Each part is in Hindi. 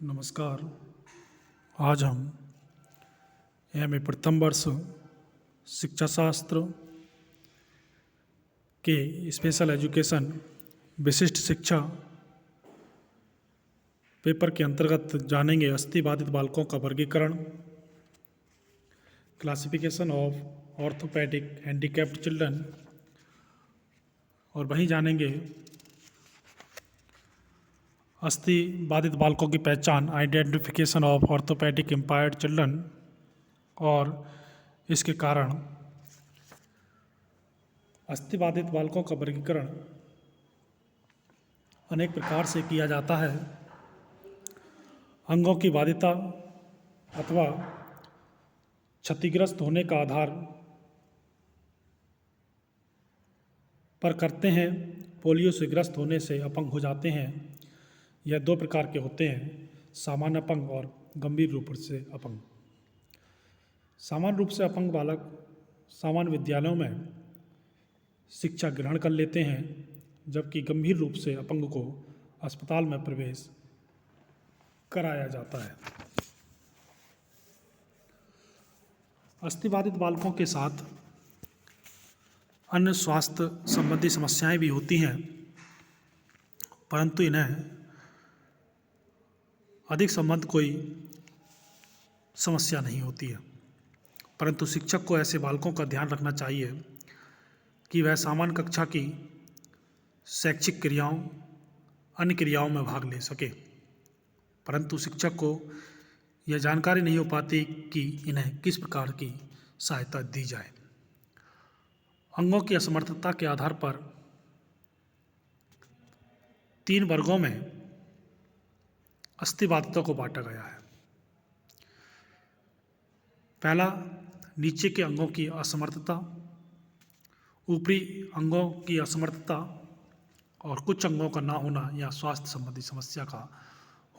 नमस्कार। आज हम एमए प्रथम वर्ष शिक्षा शास्त्र के स्पेशल एजुकेशन विशिष्ट शिक्षा पेपर के अंतर्गत जानेंगे अस्थि बाधित बालकों का वर्गीकरण, classification of orthopaedic handicapped children, और वहीं जानेंगे अस्थि बाधित बालकों की पहचान, identification of orthopaedic impaired children और इसके कारण। अस्थि बाधित बालकों का वर्गीकरण अनेक प्रकार से किया जाता है। अंगों की बाधिता अथवा क्षतिग्रस्त होने का आधार पर करते हैं। पोलियो से ग्रस्त होने से अपंग हो जाते हैं। यह दो प्रकार के होते हैं, सामान्य अपंग और गंभीर रूप से अपंग। सामान्य रूप से अपंग बालक सामान्य विद्यालयों में शिक्षा ग्रहण कर लेते हैं, जबकि गंभीर रूप से अपंग को अस्पताल में प्रवेश कराया जाता है। अस्थि बाधित बालकों के साथ अन्य स्वास्थ्य संबंधी समस्याएं भी होती हैं, परंतु इन्हें अधिक संबंध कोई समस्या नहीं होती है। परंतु शिक्षक को ऐसे बालकों का ध्यान रखना चाहिए कि वह सामान्य कक्षा की शैक्षिक क्रियाओं, अन्य क्रियाओं में भाग ले सके, परंतु शिक्षक को यह जानकारी नहीं हो पाती कि इन्हें किस प्रकार की सहायता दी जाए। अंगों की असमर्थता के आधार पर 3 वर्गों में अस्थि बाधितता को बांटा गया है। पहला, नीचे के अंगों की असमर्थता, ऊपरी अंगों की असमर्थता और कुछ अंगों का ना होना या स्वास्थ्य संबंधी समस्या का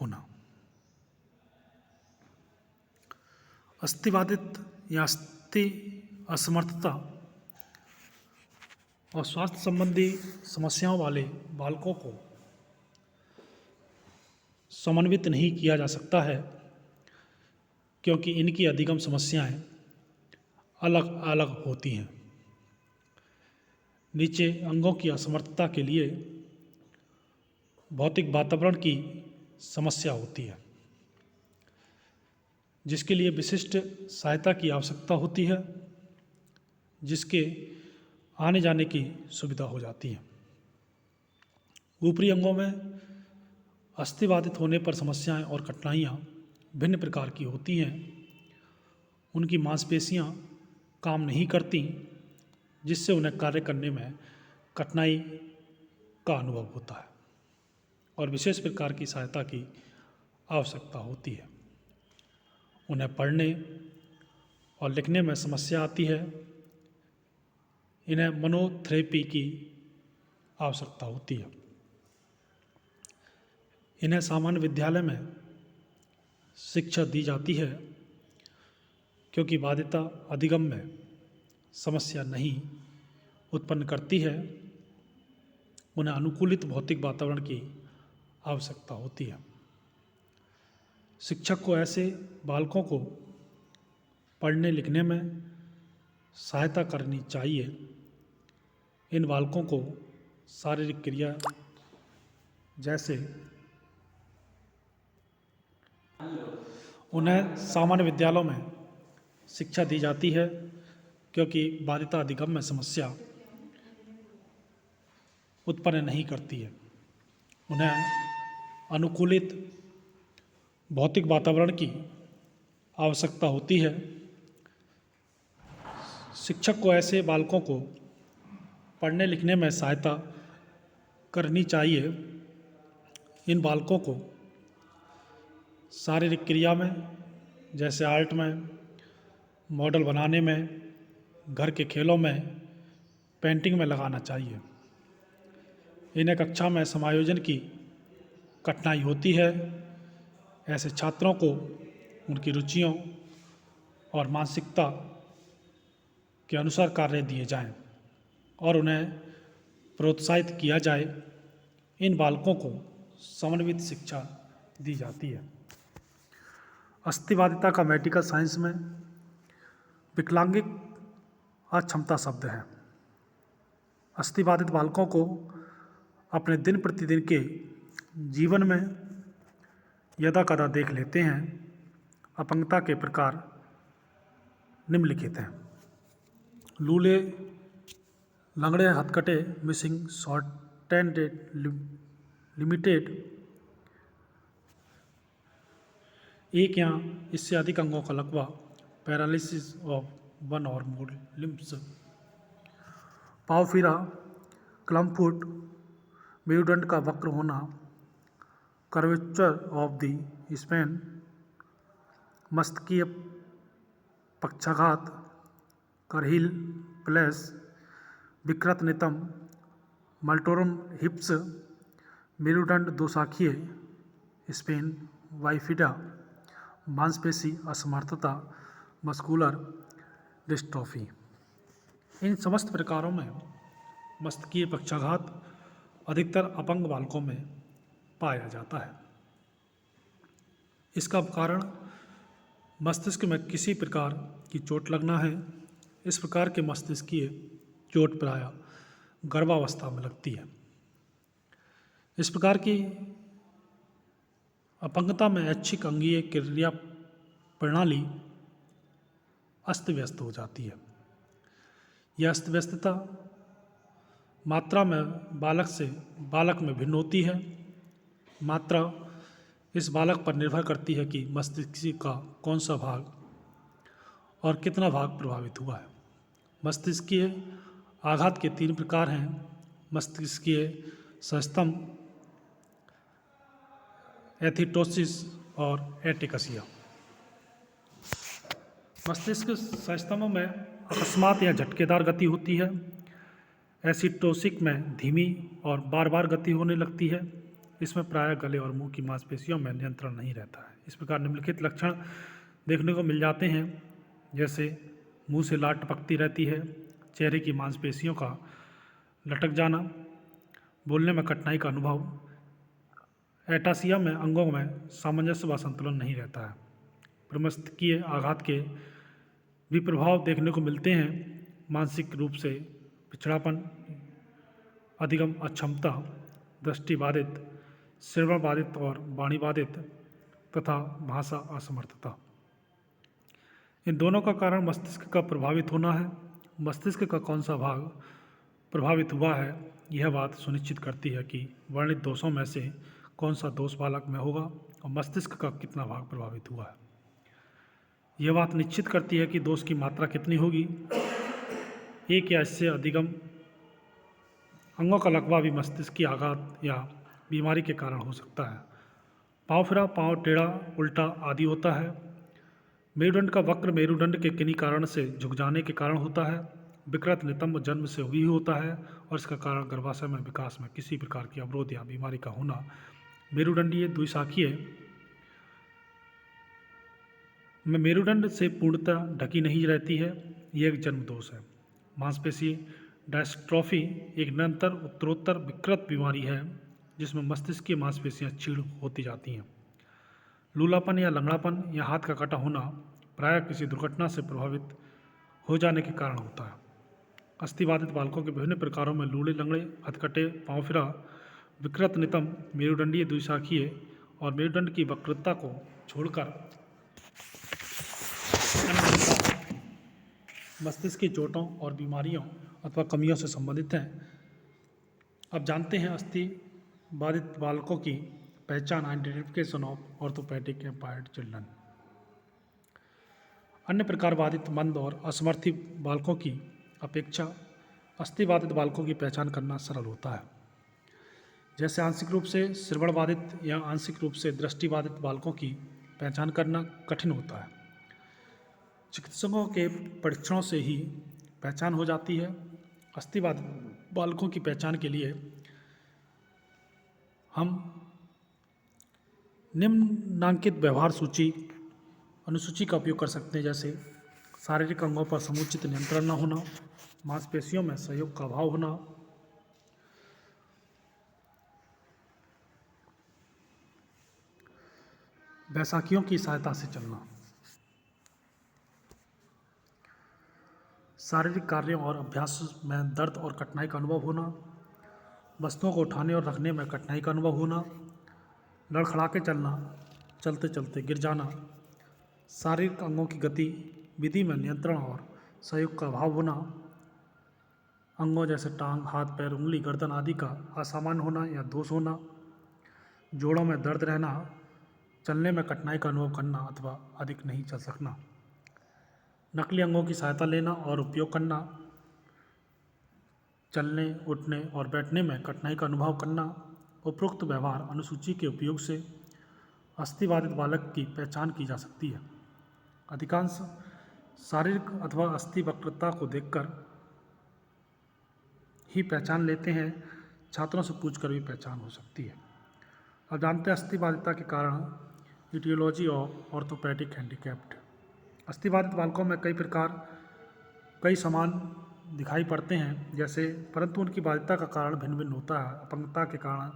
होना। अस्थि बाधित या अस्थि असमर्थता और स्वास्थ्य संबंधी समस्याओं वाले बालकों को समन्वित नहीं किया जा सकता है, क्योंकि इनकी अधिगम समस्याएं अलग अलग होती हैं। नीचे अंगों की असमर्थता के लिए भौतिक वातावरण की समस्या होती है, जिसके लिए विशिष्ट सहायता की आवश्यकता होती है, जिसके आने जाने की सुविधा हो जाती है। ऊपरी अंगों में अस्थि बाधित होने पर समस्याएं और कठिनाइयाँ भिन्न प्रकार की होती हैं। उनकी मांसपेशियाँ काम नहीं करती, जिससे उन्हें कार्य करने में कठिनाई का अनुभव होता है और विशेष प्रकार की सहायता की आवश्यकता होती है। उन्हें पढ़ने और लिखने में समस्या आती है। इन्हें मनोथेरेपी की आवश्यकता होती है। इन्हें सामान्य विद्यालय में शिक्षा दी जाती है, क्योंकि बाधिता अधिगम में समस्या नहीं उत्पन्न करती है। उन्हें अनुकूलित भौतिक वातावरण की आवश्यकता होती है। शिक्षक को ऐसे बालकों को पढ़ने लिखने में सहायता करनी चाहिए। इन बालकों को शारीरिक क्रिया जैसे उन्हें सामान्य विद्यालयों में शिक्षा दी जाती है, क्योंकि बाधिता अधिगम में समस्या उत्पन्न नहीं करती है। उन्हें अनुकूलित भौतिक वातावरण की आवश्यकता होती है। शिक्षक को ऐसे बालकों को पढ़ने लिखने में सहायता करनी चाहिए। इन बालकों को शारीरिक क्रिया में जैसे आर्ट में, मॉडल बनाने में, घर के खेलों में, पेंटिंग में लगाना चाहिए। इन्हें कक्षा में समायोजन की कठिनाई होती है। ऐसे छात्रों को उनकी रुचियों और मानसिकता के अनुसार कार्य दिए जाएं और उन्हें प्रोत्साहित किया जाए। इन बालकों को समन्वित शिक्षा दी जाती है। अस्थिबाधिता का मेडिकल साइंस में विकलांगिक अक्षमता शब्द है। अस्थिबाधित बालकों को अपने दिन प्रतिदिन के जीवन में यदा कदा देख लेते हैं। अपंगता के प्रकार निम्नलिखित हैं: लूले, लंगड़े, हथकटे, मिसिंग, शॉर्टेंडेड, लिमिटेड, एक या इससे अधिक अंगों का लकवा, पैरालिसिस ऑफ वन और मोर लिम्ब्स, पावफिरा, क्लमफुट, मेरुदंड का वक्र होना, कर्वेचर ऑफ द स्पेन, मस्तकीय पक्षाघात, करहिल प्लेस, विकृत नितंब, मल्टोरम हिप्स, मेरुदंड दोशाखीय, स्पेन वाइफिडा, मांसपेशी असमर्थता, मस्कुलर डिस्ट्रोफी। इन समस्त प्रकारों में मस्तकीय पक्षाघात अधिकतर अपंग बालकों में पाया जाता है। इसका कारण मस्तिष्क में किसी प्रकार की चोट लगना है। इस प्रकार के मस्तिष्कीय चोट प्रायः गर्भावस्था में लगती है। इस प्रकार की अपंगता में ऐच्छिक अंगीय क्रिया प्रणाली अस्त व्यस्त हो जाती है। यह अस्त व्यस्तता मात्रा में बालक में भिन्न होती है। मात्रा इस बालक पर निर्भर करती है कि मस्तिष्क का कौन सा भाग और कितना भाग प्रभावित हुआ है। मस्तिष्कीय आघात के 3 प्रकार हैं: मस्तिष्कीय संस्तंभ, एथिटोसिस और एटेक्सिया। मस्तिष्क संस्तंभ में अकस्मात या झटकेदार गति होती है। एसिटोसिक में धीमी और बार बार गति होने लगती है। इसमें प्रायः गले और मुंह की मांसपेशियों में नियंत्रण नहीं रहता है। इस प्रकार निम्नलिखित लक्षण देखने को मिल जाते हैं, जैसे मुंह से लार टपकती रहती है, चेहरे की मांसपेशियों का लटक जाना, बोलने में कठिनाई का अनुभव। एटासिया में अंगों में सामंजस्य व संतुलन नहीं रहता है। प्रमस्तिष्कीय आघात के भी प्रभाव देखने को मिलते हैं। मानसिक रूप से पिछड़ापन, अधिगम अक्षमता, दृष्टि बाधित, श्रवण बाधित और वाणी बाधित तथा भाषा असमर्थता। इन दोनों का कारण मस्तिष्क का प्रभावित होना है। मस्तिष्क का कौन सा भाग प्रभावित हुआ है, यह बात सुनिश्चित करती है कि वर्णित दोषों में से कौन सा दोष बालक में होगा और मस्तिष्क का कितना भाग प्रभावित हुआ है। यह बात निश्चित करती है कि दोष की मात्रा कितनी होगी। एक या इससे अधिगम अंगों का लकवा भी मस्तिष्क की आघात या बीमारी के कारण हो सकता है। पाँव फिरा, पाँव टेढ़ा उल्टा आदि होता है। मेरुदंड का वक्र मेरुदंड के किन्हीं कारण से झुक जाने के कारण होता है। विकृत नितंब जन्म से हुई होता है और इसका कारण गर्भाशय में विकास में किसी प्रकार की अवरोध या बीमारी का होना। मेरुदंडीय द्विशाखीय में मेरुदंड से पूर्णतः ढकी नहीं रहती है, यह एक जन्म दोष है। मांसपेशी डायस्ट्रोफी एक निरंतर उत्तरोत्तर विकृत बीमारी है जिसमें मस्तिष्क की मांसपेशियां क्षीण होती जाती हैं। लूलापन या लंगड़ापन या हाथ का कटा होना प्रायः किसी दुर्घटना से प्रभावित हो जाने के कारण होता है। अस्थिबाधित बालकों के विभिन्न प्रकारों में लूले, लंगड़े, हथकटे, पाँव फिरा, विकृत नितंब, मेरुदंडीय द्विशाखीय और मेरुदंड की वक्रता को छोड़कर मस्तिष्क की चोटों और बीमारियों अथवा कमियों से संबंधित हैं। अब जानते हैं अस्थिबाधित बालकों की पहचान, identification of orthopaedic impaired children. अन्य प्रकार बाधित, मंद और असमर्थी बालकों की अपेक्षा अस्थिबाधित बालकों की पहचान करना सरल होता है। जैसे आंशिक रूप से श्रवण बाधित या आंशिक रूप से दृष्टि बाधित बालकों की पहचान करना कठिन होता है। चिकित्सकों के परीक्षणों से ही पहचान हो जाती है। अस्थिबाधित बालकों की पहचान के लिए हम निम्नांकित व्यवहार अनुसूची का उपयोग कर सकते हैं, जैसे शारीरिक अंगों पर समुचित नियंत्रण न होना, मांसपेशियों में सहयोग का अभाव होना, बैसाखियों की सहायता से चलना। शारीरिक कार्यों और अभ्यास में दर्द और कठिनाई का अनुभव होना, वस्तुओं को उठाने और रखने में कठिनाई का अनुभव होना, लड़खड़ा के चलना, चलते चलते गिर जाना, शारीरिक अंगों की गति विधि में नियंत्रण और सहयोग का अभाव होना, अंगों जैसे टांग, हाथ, पैर, उंगली, गर्दन आदि का असामान्य होना या दोष होना, जोड़ों में दर्द रहना, चलने में कठिनाई का अनुभव करना अथवा अधिक नहीं चल सकना, नकली अंगों की सहायता लेना और उपयोग करना, चलने, उठने और बैठने में कठिनाई का अनुभव करना। उपरोक्त व्यवहार अनुसूची के उपयोग से अस्थिबाधित बालक की पहचान की जा सकती है। अधिकांश शारीरिक अथवा अस्थि वक्रता को देखकर ही पहचान लेते हैं, छात्रों से पूछकर भी पहचान हो सकती है। अब जानते हैं अस्थिबाधितता के कारण ईटियोलॉजी ऑफ ऑर्थोपेडिक हैंडीकैप्ड। अस्थिबाधित बालकों में कई समान दिखाई पड़ते हैं जैसे, परंतु उनकी बाधितता का कारण भिन्न भिन्न होता है। अपंगता के कारण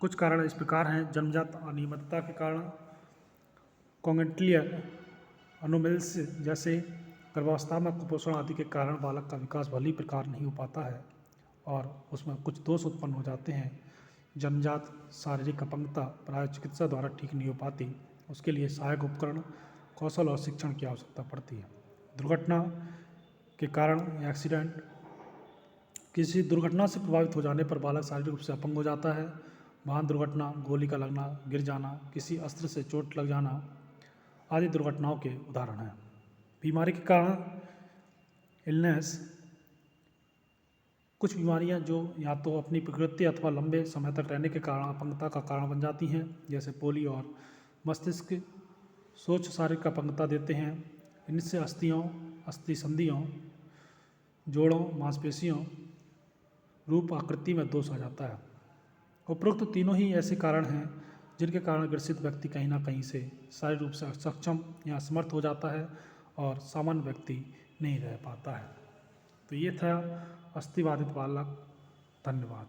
कुछ कारण इस प्रकार हैं: जन्मजात अनियमितता के कारण, कॉन्जेनिटल अनोमलीज जैसे गर्भावस्था में कुपोषण आदि के कारण बालक का विकास भली प्रकार नहीं हो पाता है और उसमें कुछ दोष उत्पन्न हो जाते हैं। जन्मजात शारीरिक अपंगता प्राय चिकित्सा द्वारा ठीक नहीं हो पाती, उसके लिए सहायक उपकरण, कौशल और शिक्षण की आवश्यकता पड़ती है। दुर्घटना के कारण या एक्सीडेंट, किसी दुर्घटना से प्रभावित हो जाने पर बालक शारीरिक रूप से अपंग हो जाता है। वाहन दुर्घटना, गोली का लगना, गिर जाना, किसी अस्त्र से चोट लग जाना आदि दुर्घटनाओं के उदाहरण हैं। बीमारी के कारण इलनेस, कुछ बीमारियां जो या तो अपनी प्रकृति अथवा लंबे समय तक रहने के कारण अपंगता का कारण बन जाती हैं, जैसे पोलियो और मस्तिष्क सोच शारीरिक अपंगता देते हैं। इनसे अस्थि संधियों, जोड़ों, मांसपेशियों, रूप आकृति में दोष आ जाता है। उपरोक्त तीनों ही ऐसे कारण हैं जिनके कारण ग्रसित व्यक्ति कहीं ना कहीं से शारीरिक रूप से अक्षम या असमर्थ हो जाता है और सामान्य व्यक्ति नहीं रह पाता है। तो ये था अस्थिबाधित बालक। धन्यवाद।